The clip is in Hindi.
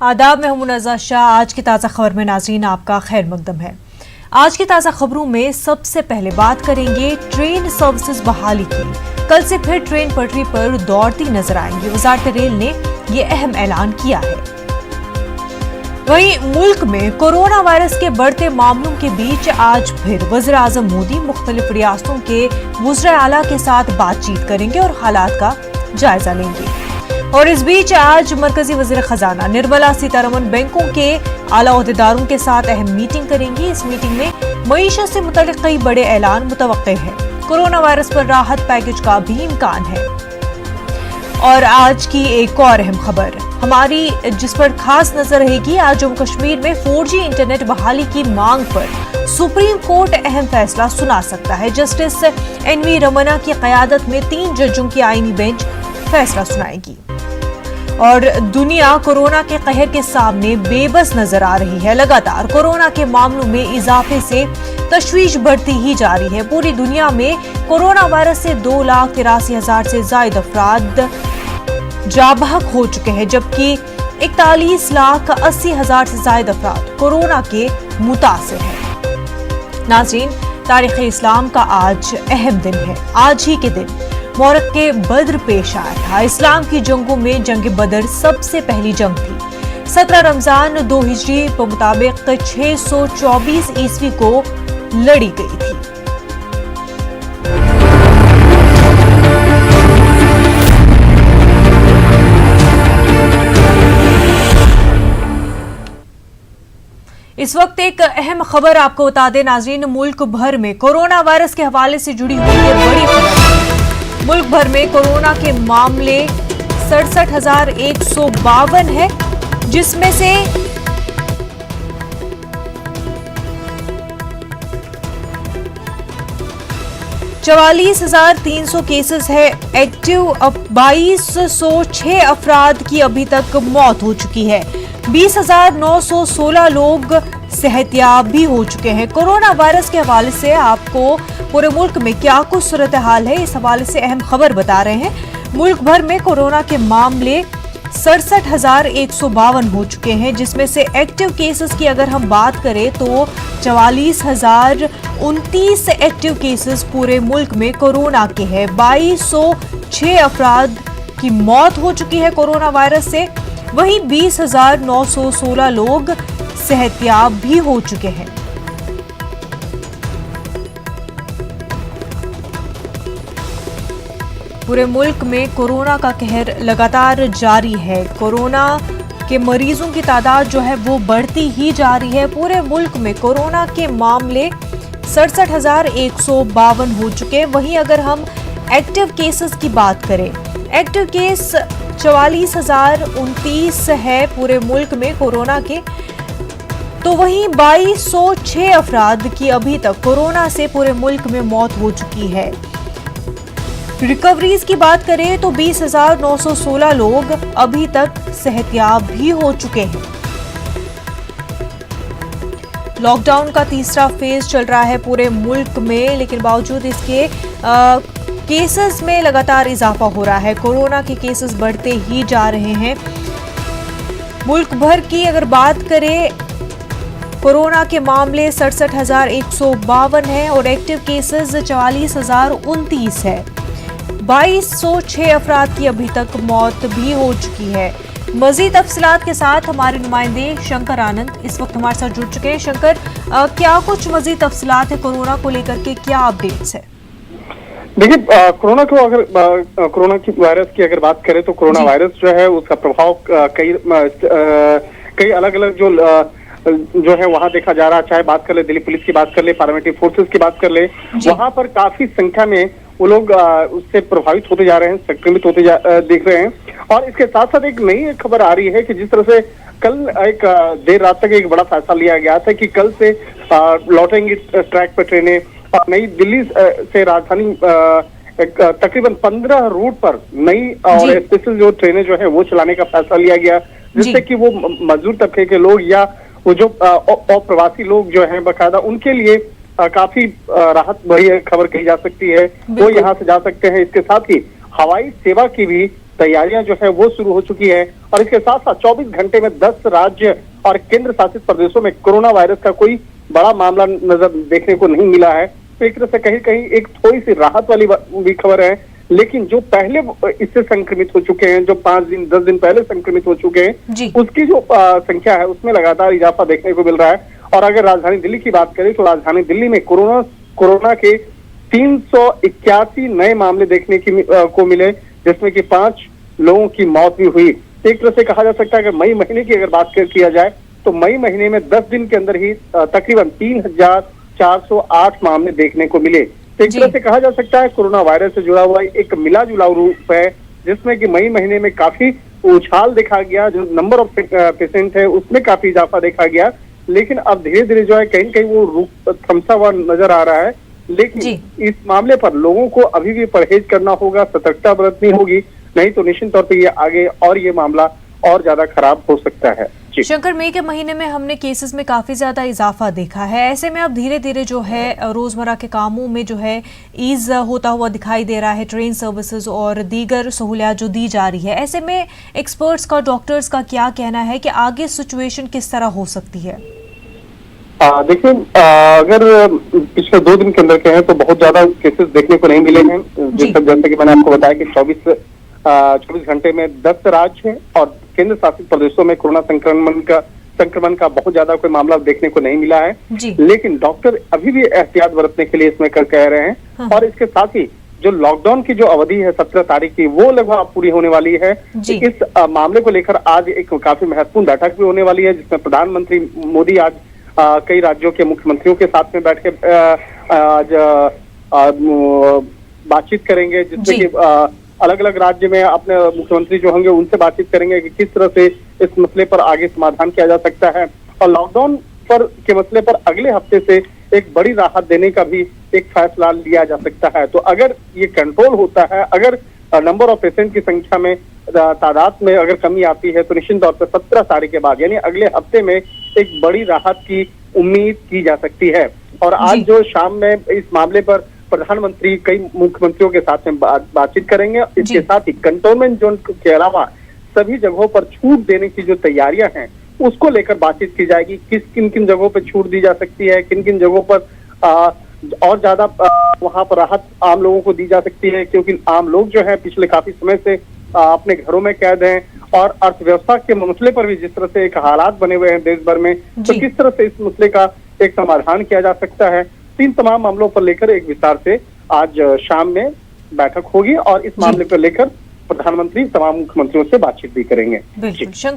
आदाब में हूं मुनज़्ज़ा शाह। आज की ताज़ा खबर में नाज़रीन आपका खैर मकदम है। आज की ताज़ा खबरों में सबसे पहले बात करेंगे ट्रेन सर्विसेज बहाली की। कल से फिर ट्रेन पटरी पर दौड़ती नजर आएंगी। वज़ारत रेल ने ये अहम ऐलान किया है। वहीं मुल्क में कोरोना वायरस के बढ़ते मामलों के बीच आज फिर वज़ीर-ए-आज़म मोदी मुख्तलिफ रियासतों के वज़ीर आला के साथ बातचीत करेंगे और हालात का जायजा लेंगे। और इस बीच आज मरकजी वज़ीर खजाना निर्मला सीतारमण बैंकों के आला ओहदेदारों के साथ अहम मीटिंग करेंगी। इस मीटिंग में मईशत से मुतल्लिक़ कई बड़े ऐलान मुतवक्के हैं। कोरोना वायरस पर राहत पैकेज का भी इम्कान है। और आज की एक और अहम खबर हमारी, जिस पर खास नजर रहेगी, आज जम्मू कश्मीर में 4G इंटरनेट बहाली की मांग पर सुप्रीम कोर्ट अहम फैसला सुना सकता है। जस्टिस NV रमन्ना की क़यादत में 3 जजों की आईनी बेंच फैसला सुनाएगी। और दुनिया कोरोना के कहर के सामने बेबस नजर आ रही है। लगातार कोरोना के मामलों में इजाफे से तशवीश बढ़ती ही जा रही है। पूरी दुनिया में कोरोना वायरस से 2,83,000 से ज्यादा अफराद जाबहक हो चुके हैं, जबकि 41,80,000 से ज्यादा अफराद कोरोना के मुतासिर हैं। नाज़रीन, तारीख़ इस्लाम का आज अहम दिन है। आज ही के दिन मौरक के बद्र पेश आया था। इस्लाम की जंगों में जंग बदर सबसे पहली जंग थी। 17 रमजान 2 हिजरी के मुताबिक 624 ईस्वी को लड़ी गई थी। इस वक्त एक अहम खबर आपको बता दें नाज़रीन, मुल्क भर में कोरोना वायरस के हवाले से जुड़ी हुई है बड़ी खबर। मुल्क भर में कोरोना के मामले 67,152 है, जिसमें से 44,300 केसेस है एक्टिव। अब 2,206 अफराद की अभी तक मौत हो चुकी है। 20,916 लोग सेहतयाब भी हो चुके हैं। कोरोना वायरस के हवाले से आपको पूरे मुल्क में क्या कुछ सूरत हाल है, इस हवाले से अहम खबर बता रहे हैं। मुल्क भर में कोरोना के मामले 67,152 हो चुके हैं, जिसमें से एक्टिव केसेस की अगर हम बात करें तो 44,029 एक्टिव केसेस पूरे मुल्क में कोरोना के हैं। 2,206 अफराद की मौत हो चुकी है कोरोना वायरस से। वहीं 20,916 लोग सेहतयाब भी हो चुके हैं। पूरे मुल्क में कोरोना का कहर लगातार जारी है। कोरोना के मरीजों की तादाद जो है वो बढ़ती ही जा रही है। पूरे मुल्क में कोरोना के मामले 67,152 हो चुके हैं। वहीं अगर हम एक्टिव केसेस की बात करें, एक्टिव केस 44,029 है पूरे मुल्क में कोरोना के। तो वहीं 2,206 अफराद की अभी तक कोरोना से पूरे मुल्क में मौत हो चुकी है। रिकवरीज की बात करें तो 20,916 लोग अभी तक सेहतयाब भी हो चुके हैं। लॉकडाउन का तीसरा फेज चल रहा है पूरे मुल्क में, लेकिन बावजूद इसके केसेस में लगातार इजाफा हो रहा है। कोरोना के केसेस बढ़ते ही जा रहे हैं। मुल्क भर की अगर बात करें, कोरोना के मामले 67,152 हैं और एक्टिव केसेस 44,029 है। 2,206 अफराद की अभी तक मौत भी हो चुकी है। मजीद तफसीलात के साथ हमारे नुमाइंदे शंकर आनंद इस वक्त हमारे साथ जुड़ चुके हैं। शंकर, क्या कुछ मजीद तफसीलात है कोरोना को लेकर के, क्या अपडेट्स है? देखिए, कोरोना को अगर कोरोना की वायरस की अगर बात करें तो कोरोना वायरस जो है उसका प्रभाव कई अलग अलग जो है वहां देखा जा रहा है। चाहे बात कर ले दिल्ली पुलिस की, बात कर ले पैरामिलिट्री फोर्सेस की, बात कर ले, वहां पर काफी संख्या में वो लोग उससे प्रभावित होते जा रहे हैं, संक्रमित होते देख रहे हैं। और इसके साथ साथ एक नई खबर आ रही है कि जिस तरह से कल एक देर रात तक एक बड़ा फैसला लिया गया था कि कल से लौटेंगी ट्रैक पर ट्रेनें। नई दिल्ली से राजधानी तकरीबन 15 रूट पर नई और स्पेशल जो ट्रेनें जो है वो चलाने का फैसला लिया गया, जिससे कि वो मजदूर तबके के लोग या वो जो अप्रवासी लोग जो हैं बाकायदा उनके लिए काफी राहत भरी खबर कही जा सकती है, वो यहाँ से जा सकते हैं। इसके साथ ही हवाई सेवा की भी तैयारियां जो है वो शुरू हो चुकी है। और इसके साथ साथ 24 घंटे में 10 राज्य और केंद्र शासित प्रदेशों में कोरोना वायरस का कोई बड़ा मामला नजर देखने को नहीं मिला है। तो एक तरह से कहीं कहीं एक थोड़ी सी राहत वाली भी खबर है। लेकिन जो पहले इससे संक्रमित हो चुके हैं, जो 5 दिन 10 दिन पहले संक्रमित हो चुके हैं, उसकी जो संख्या है उसमें लगातार इजाफा देखने को मिल रहा है। और अगर राजधानी दिल्ली की बात करें तो राजधानी दिल्ली में कोरोना के 381 नए मामले देखने को मिले, जिसमें कि 5 लोगों की मौत भी हुई। एक तरह से कहा जा सकता है कि मई महीने की अगर बात किया जाए तो मई महीने में 10 दिन के अंदर ही तकरीबन 3,408 मामले देखने को मिले। तो एक तरह से कहा जा सकता है कोरोना वायरस से जुड़ा हुआ एक मिला जुला रूप है, जिसमें कि मई महीने में काफी उछाल देखा गया, जो नंबर ऑफ पेशेंट है उसमें काफी इजाफा देखा गया। लेकिन अब धीरे धीरे जो है कहीं कहीं वो रूप थमसा हुआ नजर आ रहा है। लेकिन इस मामले पर लोगों को अभी भी परहेज करना होगा, सतर्कता बरतनी होगी, नहीं तो निश्चित तौर पर ये आगे और ये मामला और ज्यादा खराब हो सकता है। शंकर, मई के महीने में हमने केसेस में काफी ज्यादा इजाफा देखा है। ऐसे में अब धीरे धीरे जो है रोजमर्रा के कामों में जो है ईज होता हुआ दिखाई दे रहा है। ट्रेन सर्विसेज और दीगर सहूलियात जो दी जा रही है, ऐसे में एक्सपर्ट्स का, डॉक्टर्स का क्या कहना है कि आगे सिचुएशन किस तरह हो सकती है? देखिए, अगर पिछले 2 दिन के अंदर कहें तो बहुत ज्यादा केसेस देखने को नहीं मिले हैं। जैसे कि मैंने आपको बताया कि 24 घंटे में 10 राज्य और केंद्र शासित प्रदेशों में कोरोना संक्रमण का बहुत ज्यादा कोई मामला देखने को नहीं मिला है। लेकिन डॉक्टर अभी भी एहतियात बरतने के लिए इसमें कह रहे हैं। और इसके साथ ही जो लॉकडाउन की जो अवधि है 17 तारीख की, वो लगभग पूरी होने वाली है। इस मामले को लेकर आज एक काफी महत्वपूर्ण बैठक भी होने वाली है, जिसमें प्रधानमंत्री मोदी आज कई राज्यों के मुख्यमंत्रियों के साथ में बैठ के आज बातचीत करेंगे, जिसमें कि अलग अलग राज्य में अपने मुख्यमंत्री जो होंगे उनसे बातचीत करेंगे कि किस तरह से इस मसले पर आगे समाधान किया जा सकता है। और लॉकडाउन के मसले पर अगले हफ्ते से एक बड़ी राहत देने का भी एक फैसला लिया जा सकता है। तो अगर ये कंट्रोल होता है, अगर नंबर ऑफ पेशेंट की संख्या में, तादाद में अगर कमी आती है, तो निश्चित तौर पर 17 तारीख के बाद यानी अगले हफ्ते में एक बड़ी राहत की उम्मीद की जा सकती है। और आज जो शाम में इस मामले पर प्रधानमंत्री कई मुख्यमंत्रियों के साथ में बातचीत करेंगे। इसके साथ ही कंटोनमेंट जोन के अलावा सभी जगहों पर छूट देने की जो तैयारियां हैं उसको लेकर बातचीत की जाएगी। किन किन जगहों पर छूट दी जा सकती है, किन किन जगहों पर और ज्यादा वहां पर राहत आम लोगों को दी जा सकती है, क्योंकि आम लोग जो है पिछले काफी समय से अपने घरों में कैद हैं। और अर्थव्यवस्था के मसले पर भी जिस तरह से एक हालात बने हुए हैं देश भर में, तो किस तरह से इस मसले का एक समाधान किया जा सकता है, इन तमाम मामलों पर लेकर एक विस्तार से आज शाम में बैठक होगी। और इस मामले पर लेकर प्रधानमंत्री तमाम मुख्यमंत्रियों से बातचीत भी करेंगे। बिल्कुल। शंकर